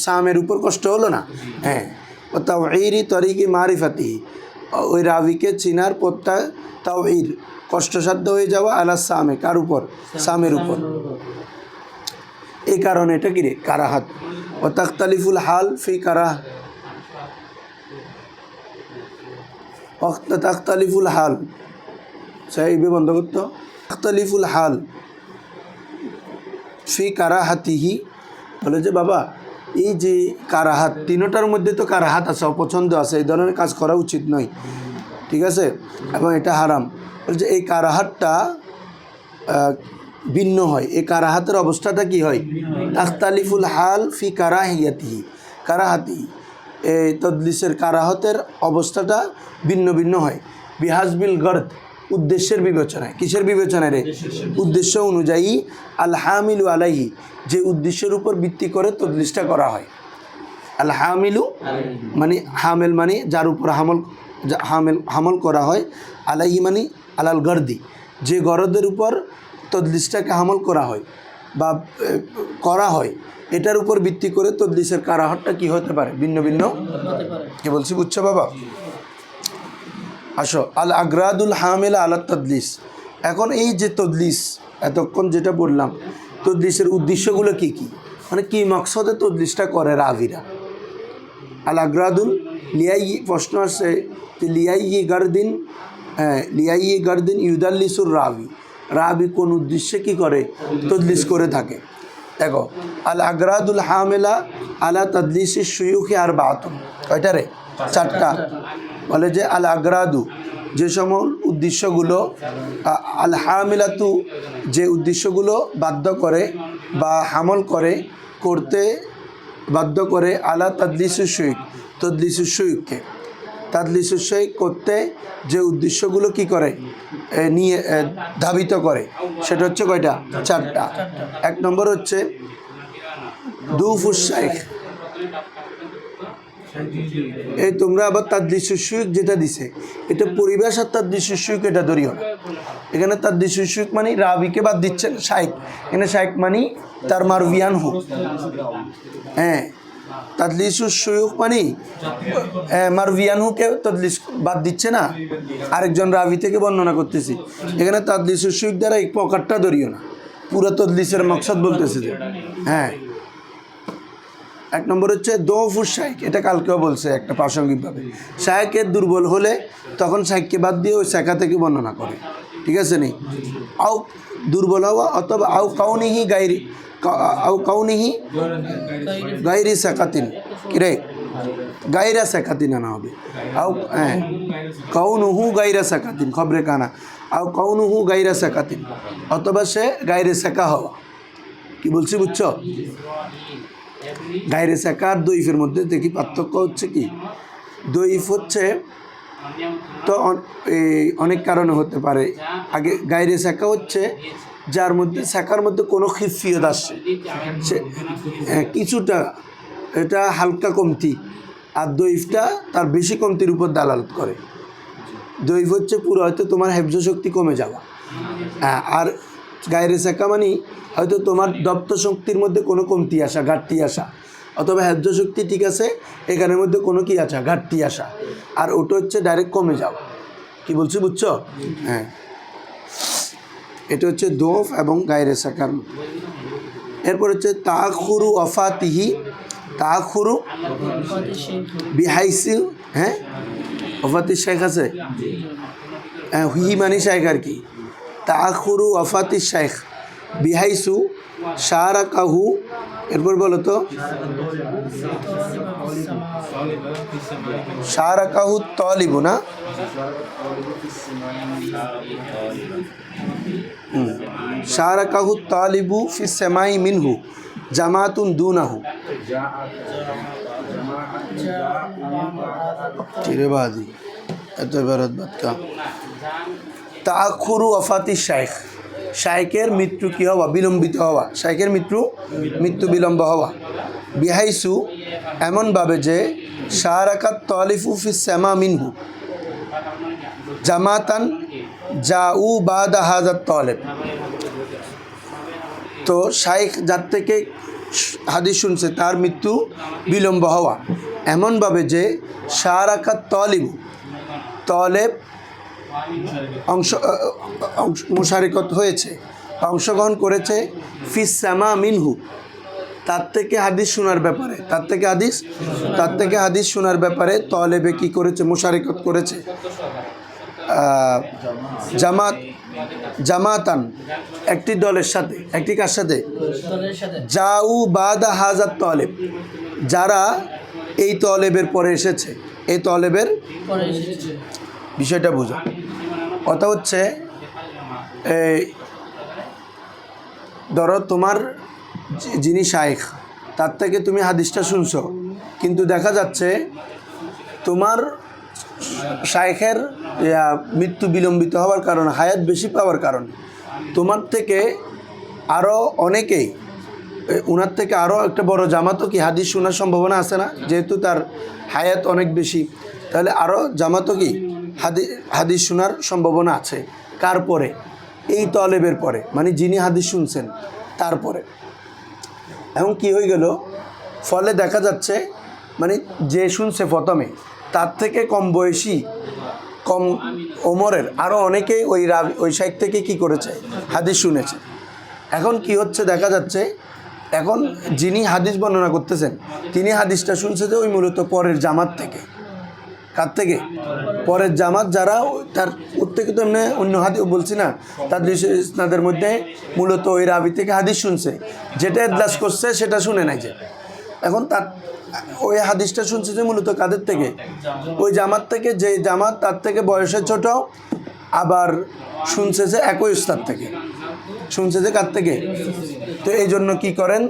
সামের উপর কষ্ট হলো না। হ্যাঁ, ও তাওঈরি তরিকি মারিফাতিহি, ওই রাবিকে চিনার পথটা তাওঈর কষ্টসাধ্য হয়ে যাওয়া, আলা সামে, কার উপর? সামের উপর। এই কারণে এটা কি রে? কারাহাত। ও তাখতালিফুল হাল ফি কারাহ, তাখতালিফুল হাল, সাহেবে বন্ধ করতো, তাখতালিফুল হাল ফি কারাহাতিহি, বলে যে বাবা এই যে কারাহাত, তিনোটার মধ্যে তো কারাহাত আছে, অপছন্দ আছে, এই ধরনের কাজ করা উচিত নয়, ঠিক আছে, এবং এটা হারাম। বলছে এই কারাহাতটা ভিন্ন হয়, এই কারাহাতের অবস্থাটা কি হয়? তাখতালিফুল হাল ফি কারাহিয়াতিহি, কারাহাতিহি, এই তদলিসের কারাহতের অবস্থাটা ভিন্ন ভিন্ন হয়। বিহাসবিল গর্দ, উদ্দেশ্যের বিবেচনায়। কিসের বিবেচনায় রে? উদ্দেশ্য অনুযায়ী। আল হামিলু আলাইহি, যে উদ্দেশ্যের উপর ভিত্তি করে তদলিসটা করা হয়। আল হামিলু মানে হামেল, মানে যার উপর হামল করা হয়, আলাইহি মানে আলাল গর্দি, যে গরদের উপর তদলিসটাকে হামল করা হয় বা করা হয়, এটার উপর ভিত্তি করে তদলিসের কারাহতটা কি হতে পারে, ভিন্ন ভিন্ন কি বলছি, বুঝছো বাবা? আসো, আল আগ্রাদুল হামেলা আলা তদলিস। এখন এই যে তদলিস, এতক্ষণ যেটা বললাম, তদলিসের উদ্দেশ্যগুলো কি কি, মানে কি মকসদে তদলিসটা করে রাভিরা। আল আগ্রাদুল লিয়াই, প্রশ্ন আসছে যে লিয়াই গার্দিন, লিয়াই গার্দিন ইউদাল্লিসুর রাবি, রাবি কোন উদ্দেশ্যে কি করে, তদলিস করে থাকে। দেখো, আল আগ্রাদুল হামেলা আলা তদলিসি শুয়ুখি আর বাতুন, কয়টা রে, চারটা। বলে যে আল আগ্রাদু, যে সমল উদ্দেশ্যগুলো, আল হামিলাতু, যে উদ্দেশ্যগুলো বাধ্য করে বা হামল করে, করতে বাধ্য করে, আলা তাদলিসুল শুয়ুক, তদলিসুল শুয়ুককে, তাদলিসুল শুয়ুক করতে যে উদ্দেশ্যগুলো কি করে, নিয়ে ধাবিত করে, সেটা হচ্ছে কয়টা, চারটা। এক নম্বর হচ্ছে দুফুস শাইখ। এই তোমরা আবার তাদলিসুল শুয়ুক যেটা দিছে, এটা পরিবেশ আর তাদলিসুল শুয়ুক এটা ধরিও না। এখানে তাদলিসুল শুয়ুক মানে রাবিকে বাদ দিচ্ছেন শাইখ, এখানে শাইখ মানে তার মারভিয়ান হোক, হ্যাঁ। তাদলিসুল শুয়ুক মানে মারভিয়ান হুকে তদলিস বাদ দিচ্ছে না, আরেকজন রাবি থেকে বর্ণনা করতেছি। এখানে তাদলিসুল শুয়ুক দ্বারা এই প্রকারটা ধরিও না, পুরো তদলিসের মকসদ বলতেছে যে, হ্যাঁ। এক নম্বর হচ্ছে দৌফুস শাইখ, এটা কালকেও বলছে একটা প্রাসঙ্গিকভাবে, শাইখের দুর্বল হলে তখন শাইখকে বাদ দিয়ে ওই শাখা থেকে বর্ণনা করে, ঠিক আছে নি। আও দুর্বল হওয়া, অথবা আও কাউনিহি গাইরি, আও কাউনিহি গাইরি শাকাতিন, কিরে গাইরা শাকাতিন আনা হবে, আও হ্যাঁ কাউনুহু গাইরা শাকাতিন, খবরে কানা, আও কাউনুহু গাইরা শাকাতিন, অথবা সে গাইরে শাকা হওয়া। কি বলছি বুঝছো? গায়রে সাকা আর দইফের মধ্যে দেখি পার্থক্য হচ্ছে কি, দইফ হচ্ছে তো অনেক কারণে হতে পারে। আগে গায়রে সাকা হচ্ছে যার মধ্যে সাকার মধ্যে কোনো খিফিয়ত আসছে, সে কিছুটা এটা হালকা কমতি, আর দইফটা তার বেশি কমতির উপর দালালত করে। দইফ হচ্ছে পুরো হয়তো তোমার হেফজ শক্তি কমে যাওয়া, আর গায়রে সাকা মানে হয়তো তোমার দপ্ত শক্তির মধ্যে কোনো কমতি আসা, ঘাটতি আসা, অথবা হেফজ শক্তি ঠিক আছে, এখানের মধ্যে কোনো কি আসা, ঘাটতি আসা, আর ওটা হচ্ছে ডাইরেক্ট কমে যাওয়া। কি বলছি বুঝছো? হ্যাঁ, এটা হচ্ছে দোফ এবং গায়রে সাকার। এরপর হচ্ছে তাখুরু ওয়াফাতিহি, তাখুরু বিহাইসি, হ্যাঁ ওয়াফাতি শেখ আছে, হি মানি শেখ আর কি, তাখুরু ওয়াফাতি শেখ বিহাইসু শারাকাহু, এরপর বলো তো শারাকাহু তালিবু না, শারাকাহু তালিবু ফিস সামাই মিনহু জামাতুন দুনাহু, চিরে বাদি এত বেরত বাদকা। তাখুরু ওয়াফাতি শেখ, শাইখের মৃত্যু কী হওয়া, বিলম্বিত হওয়া, শাইখের মৃত্যু বিলম্ব হওয়া। বিহাইসু এমনভাবে যে, শারাকাত তালিফু ফিস সামা মিনহু জামাতান জাউ বাদা হাজাত তালেব, তো শাইখ যার থেকে হাদিস শুনছে তার মৃত্যু বিলম্ব হওয়া, এমনভাবে যে শারাকাত তালিবু, তালেব মুশারিকত হয়েছে, অংশগ্রহণ করেছে, ফিস সামা মিনহু তার থেকে হাদিস শোনার ব্যাপারে, তার থেকে হাদিস শোনার ব্যাপারে তলেবে কি করেছে, মুশারিকত করেছে। জামাতান একটি দলের সাথে, একটি কার সাথে, জাউ বাদা হাজাত তলেব, যারা এই তলেবের পরে এসেছে, এই তলেবের বিষয়টা বোঝা। কথা হচ্ছে ধরো তোমার যিনি শাইখ, তার থেকে তুমি হাদিসটা শুনছো, কিন্তু দেখা যাচ্ছে তোমার শাইখের মৃত্যু বিলম্বিত হওয়ার কারণে, হায়াত বেশি পাওয়ার কারণে তোমার থেকে আরও অনেকেই, ওনার থেকে আরও একটা বড় জামাতও কি হাদিস শোনার সম্ভাবনা আছে না, যেহেতু তার হায়াত অনেক বেশি, তাহলে আরও জামাতও কি হাদিস শোনার সম্ভাবনা আছে। কার পরে? এই তলেবের পরে, মানে যিনি হাদিস শুনছেন তারপরে। এখন কি হয়ে গেল, ফলে দেখা যাচ্ছে মানে যে শুনছে প্রথমে তার থেকে কম বয়সী, কম ওমরের আরও অনেকেই ওই সাইড থেকে কি করেছে, হাদিস শুনেছে। এখন কি হচ্ছে দেখা যাচ্ছে, এখন যিনি হাদিস বর্ণনা করতেছেন তিনি হাদিসটা শুনছে যে ওই মূলত পরের জামাত থেকে। কার থেকে? পরের জামাত যারা তার থেকে তো এমনি অন্য হাদিস বলছি না, তাদের মধ্যে মূলত ওই রাবি থেকে হাদিস শুনছে, যেটা এদলাস করছে সেটা শুনে নাই যে। এখন তার ওই হাদিসটা শুনছে যে মূলত কাদের থেকে? ওই জামাত থেকে, যে জামাত তার থেকে বয়সে ছোট, আবার শুনছে যে একই উস্তাদ থেকে। শুনছে যে কার থেকে? তো এই জন্য কী করেন,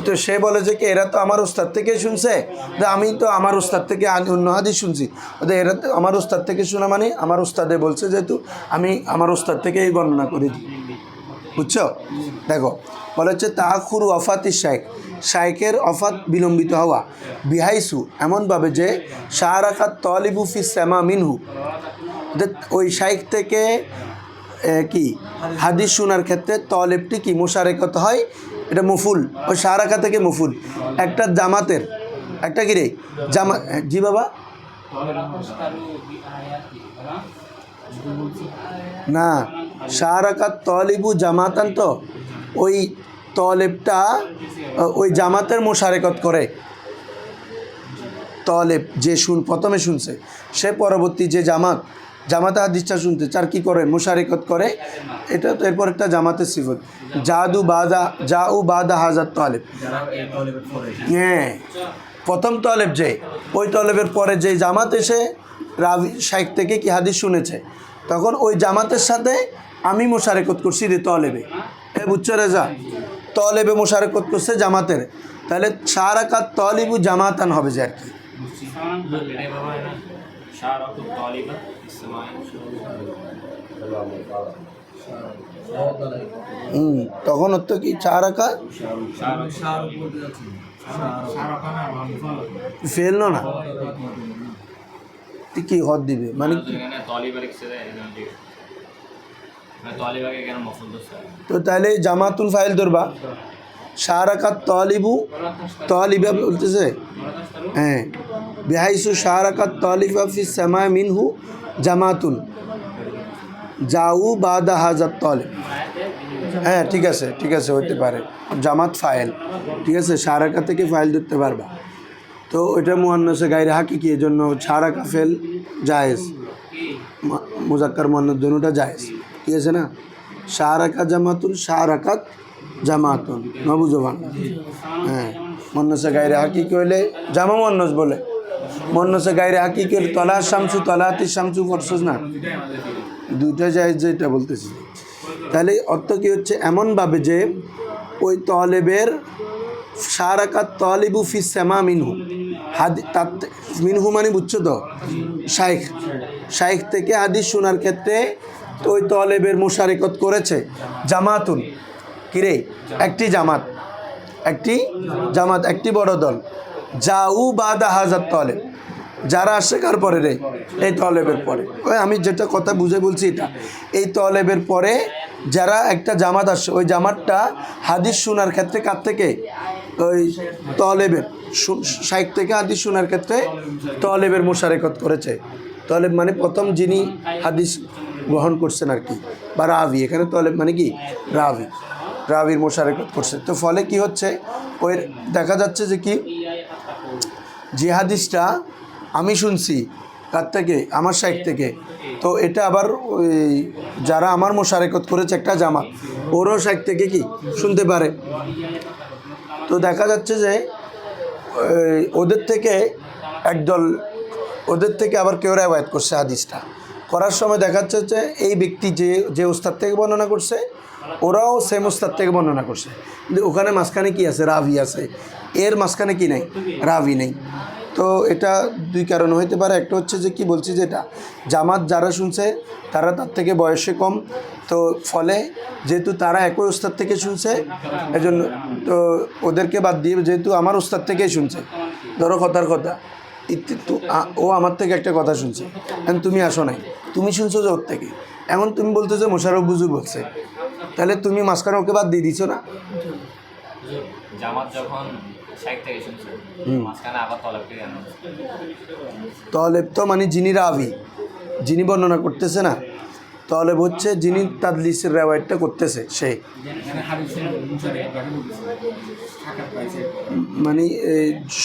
তো সে বলে যে কি এরা তো আমার উস্তাদ থেকে শুনছে, যে আমি তো আমার উস্তাদ থেকে অন্য হাদিস শুনছি, ওদের এরা তো আমার উস্তাদ থেকে শোনা, মানে আমার উস্তাদে বলছে যেহেতু আমি আমার উস্তাদ থেকে এই বর্ণনা করি। বুঝছো? দেখো বলা হচ্ছে তাআখুরু ওয়াফাতি শাইখ, শাইখের অফাত বিলম্বিত হওয়া, বিহাইসু এমনভাবে যে শারাকাত তালিবু ফিস সামা মিনহু, ওই শাইখ থেকে কি হাদিস শোনার ক্ষেত্রে তলেবটি কি মুশারেকত হয়, এটা মফুল, ওই শারাকা থেকে মফুল, একটা জামাতের একটা কি রে জামা। জি বাবা, না শারাকাত তলিবু জামাতান, তো ওই তলেবটা ওই জামাতের মুশারেকত করে। তলেব যে প্রথমে শুনছে সে পরবর্তী যে জামাতে হাদিসটা শুনতে চার কী করে, মুশারেকত করে। এটা তো এরপর একটা জামাতের সিফত, জাউ বাদা হাজার তলেব। হ্যাঁ, প্রথম তলেব যে, ওই তলেবের পরে যে জামাত এসে রাবি শাইখ থেকে কি হাদিস শুনেছে, তখন ওই জামাতের সাথে আমি মুশারেকত করছি রে তলেবে। বুঝছো রেজা? তলেবে মুশারেকত করছে জামাতের, তাহলে শারাকাত তলিবু জামাতান হবে যে আর কি। তখন হতো কি শারাকা ফেল না কি হদ দিবে, মানে তো তাহলে জামাতুল ফাইল ধরবা, শারাকাত তলিবু, তলিবা বলতেছে হ্যাঁ, বিহাইসু শারাকাত তলিবা ফিস সামা মিনহু জামাতুন জাউ বাদা হাজাত তলিব। হ্যাঁ ঠিক আছে, ঠিক আছে, হইতে পারে জামাত ফাইল, ঠিক আছে, শারাকা থেকে ফাইল ধরতে পারবা। তো ওইটা মুয়ান্নাসে গায়রে হাকিকি, এই জন্য শারাকা ফেল জায়েজ, মুজাক্কার মুয়ান্নাস দুটোটা জায়েজ, ঠিক আছে না। শারাকা জামাতুন, শারাকাত জামাতুন, নবুজবান। হ্যাঁ, মুয়ান্নাসে গায়রে হাকিকি হইলে জামা মুয়ান্নাস বলে, মুয়ান্নাসে গায়রে হাকিকি হইলে তলা শামসু, তলাতি শামসু পড়ছস না, দুইটা জায়েজ যেটা বলতেছি। তাহলে অর্থ কী হচ্ছে, এমনভাবে যে ওই তলেবের শারাকাত তলিবু ফিস সামা মিনহু, মিনহু মানে বুঝছো তো শাইখ, শাইখ থেকে হাদিস শোনার ক্ষেত্রে তো ওই তলেবের মুশারেকত করেছে জামাতুন, কিরে একটি জামাত, একটি বড় দল, জাউ বাদা হাজার তলেব, যারা আসছে কার পরে রে, এই তলেবের পরে। ওই আমি যেটা কথা বুঝে বলছি এটা, এই তলেবের পরে যারা একটা জামাত আসছে, ওই জামাতটা হাদিস শোনার ক্ষেত্রে কার থেকে, ওই তলেবের শাইখ থেকে হাদিস শোনার ক্ষেত্রে তলেবের মুশারেকত করেছে। তলেব মানে প্রথম যিনি হাদিস গ্রহণ করছেন আর কি, বা রাবি, এখানে তলেব মানে কি রাবির মুশারেকত করছে। তো ফলে কি হচ্ছে, ওই দেখা যাচ্ছে যে কি, যে হাদিসটা আমি শুনছি কার থেকে, আমার শাইখ থেকে, তো এটা আবার ওই যারা আমার মুশারেকত করেছে একটা জামাত, ওরও শাইখ থেকে কি শুনতে পারে। তো দেখা যাচ্ছে যে ওদের থেকে একদল, ওদের থেকে আবার কেউ রেওয়ায়েত করছে হাদিসটা, করার সময় দেখা যাচ্ছে যে এই ব্যক্তি যে উস্তাদ থেকে বর্ণনা করছে, ওরাও সেম উস্তাদ থেকে বর্ণনা করছে, কিন্তু ওখানে মাঝখানে কি আছে, রাবি আছে, এর মাঝখানে কি নেই, রাবি নেই। তো এটা দুই কারণ হইতে পারে। একটা হচ্ছে যে কি বলছি, যেটা জামাত যারা শুনছে তারা তার থেকে বয়সে কম, তো ফলে যেহেতু তারা একই উস্তাদ থেকে শুনছে, এজন্য তো ওদেরকে বাদ দিয়ে যেহেতু আমার উস্তাদ থেকেই শুনছে, ধরো কথার কথা ও আমার থেকে একটা কথা শুনছে, এখন তুমি আসো নাই, তুমি শুনছো যে ওর থেকে, এখন তুমি বলতো যে মোশাররফ বুজুর বলছে, তাহলে তুমি মাঝখানে ওকে বাদ দিয়ে দিছো না? জামাত যখন শাইখ থেকে শুনছে, মাঝখানে আবার তলবকে কেন? তলেব তো মানে যিনি রাবি, যিনি বর্ণনা করতেছে না, তলেব হচ্ছে যিনি তাদলিসের রেওয়ায়তটা করতেছে সে, মানে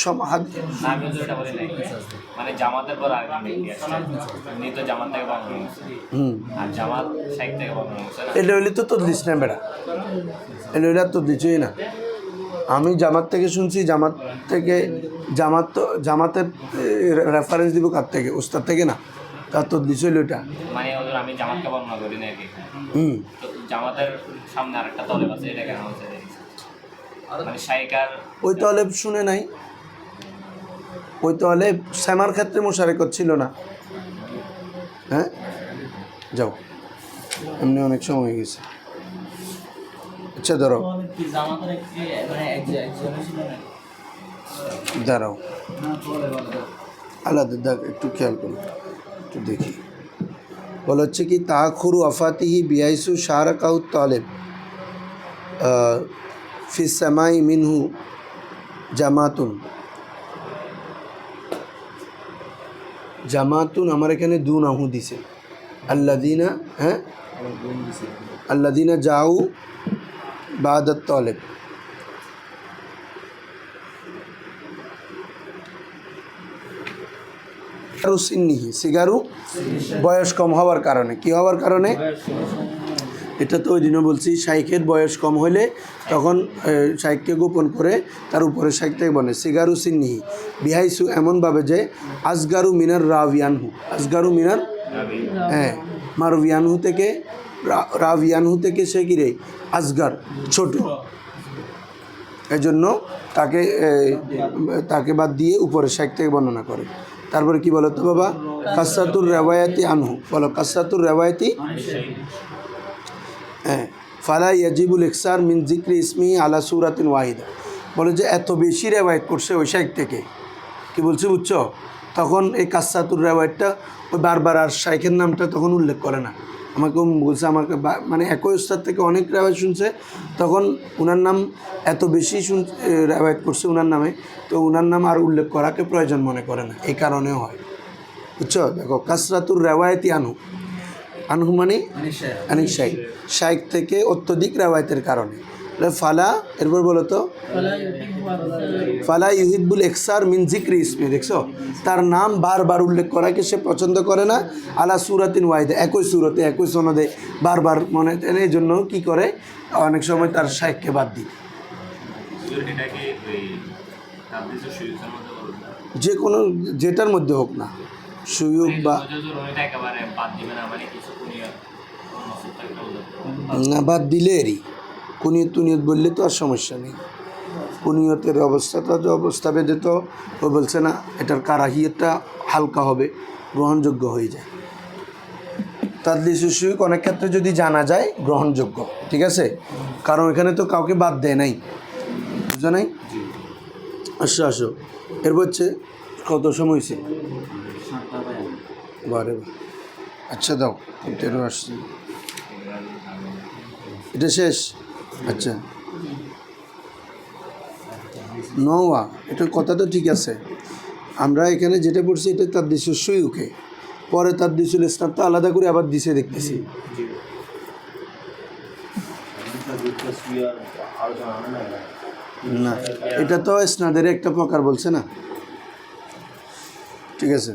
সব না আমি তো এটা বলি নাই, মানে জামাতের পর আরেকজন ব্যক্তি আসছে, উনি তো জামাত থেকে বর্ণনা করছে, আর জামাত শাইখ থেকে বর্ণনা করছে না। এটা হইলে তো তদলিস না বেড়া, এটা হইলে আর তদলিসই না। আমি জামাত থেকে শুনছি, জামাত থেকে জামাতের রেফারেন্স দিব কার থেকে? উস্তাদ থেকে না, কার তদলিস হইল এটা? মানে ওদের আমি জামাতকে বর্ণনা করি না আর কি। তো জামাতের সামনে আরেকটা তলেব আছে, এটা কেন হচ্ছে? মানে শাইখ আর ওই তলেব শুনে নাই, ওই তলেব শ্যামার ক্ষেত্রে মোশারেকত ছিল না। হ্যাঁ যাও, এমনি অনেক সময় হয়ে গেছে। আচ্ছা ধরো, দাঁড়াও, আলাদা দেখ, একটু খেয়াল করো, একটু দেখি। বলা হচ্ছে কি তাখুরু আফাতিহি বিআইসু শারাকাউ তালেব ফি সামাই মিনহু জামাতুন। জামাতুন আমার এখানে দু নাহু দিছে, আল্লাদিনা, হ্যাঁ আল্লাদিনা যাও বাদাত তালেব। সিগারু বয়স কম হওয়ার কারণে, কি হওয়ার কারণে? এটা তো ওই দিনও বলছি, শাইখের বয়স কম হলে তখন শাইখকে গোপন করে তার উপরে শাইখ থেকে বলে সিগারু সিন্নিহি বিহাইসু, এমনভাবে যে আসগারু মিনার রাভিয়ানহু, আসগারু মিনার, হ্যাঁ মারভিয়ানহু থেকে, রাভিয়ানহু থেকে সে কি রে আসগার, ছোট, এই জন্য তাকে বাদ দিয়ে উপরে শাইখ থেকে বর্ণনা করে। তারপরে কি বলো তো বাবা? কাসাতুর রেওয়ায়াতি আনহু, বলো কাসাতুর রেওয়ায়াতি, হ্যাঁ ফালা ইয়াজিবুল ইকসার মিন জিক্রি ইসমি আলা সুরাতিন ওয়াহিদা, বলে যে এত বেশি রেওয়ায়ত করছে ওই শাইখ থেকে, কি বলছি বুঝছো? তখন এই কাসাতুর রেওয়ায়তটা ওই বারবার আর শাইখের নামটা তখন উল্লেখ করে না। আমাকে বলছে, আমাকে মানে একই উস্তাদ থেকে অনেক রেওয়ায়ত শুনছে, তখন ওনার নাম এত বেশি রেওয়ায়ত করছে ওনার নামে, তো ওনার নাম আর উল্লেখ করাকে প্রয়োজন মনে করে না, এই কারণেও হয়, বুঝছো? দেখো কাসরাতুর রেওয়ায়তি আনহু মানে আনিক শাইখ, শাইখ থেকে অত্যধিক রেওয়ায়তের কারণে। ফালা, এরপর বলো তো ফালা ইউহিব্বুল ইকসার মিন জিক্রি ইসমি, দেখছো তার নাম বারবার উল্লেখ করাকে সে পছন্দ করে না, আলা সুরাতিন ওয়াহিদা, একই সুরতে একই সনদে বারবার মনে, এই জন্য কী করে অনেক সময় তার শাইখকে বাদ দিই। যে কোনো যেটার মধ্যে হোক না, সুয়োগ বা না, বাদ দিলে এরই কুনিয়ত তুনিয়ত বললে তো আর সমস্যা নেই। কুনিয়তের অবস্থাটা যে অবস্থা বেঁধে তো ও বলছে না, এটার কারাহিয়তটা হালকা হবে, গ্রহণযোগ্য হয়ে যায়। তাদলিসুস সুয়ুক অনেক ক্ষেত্রে যদি জানা যায় গ্রহণযোগ্য, ঠিক আছে, কারণ এখানে তো কাউকে বাদ দেয় নাই, বুঝছো নাই? আসো আসো, এরপর হচ্ছে কত সময় হয়েছে? বারে, আচ্ছা দাও, 13 আসছে, এটা শেষ। আচ্ছা নওয়া, এটার কথা তো ঠিক আছে, আমরা এখানে যেটা পড়ছি এটা তাদলিসুস সুয়ুকে, পরে তাদলিসুল ইসনাদ তো আলাদা করে আবার দিছে দেখতেছি। না, এটা তো ইসনাদের একটা প্রকার বলছে না, ঠিক আছে।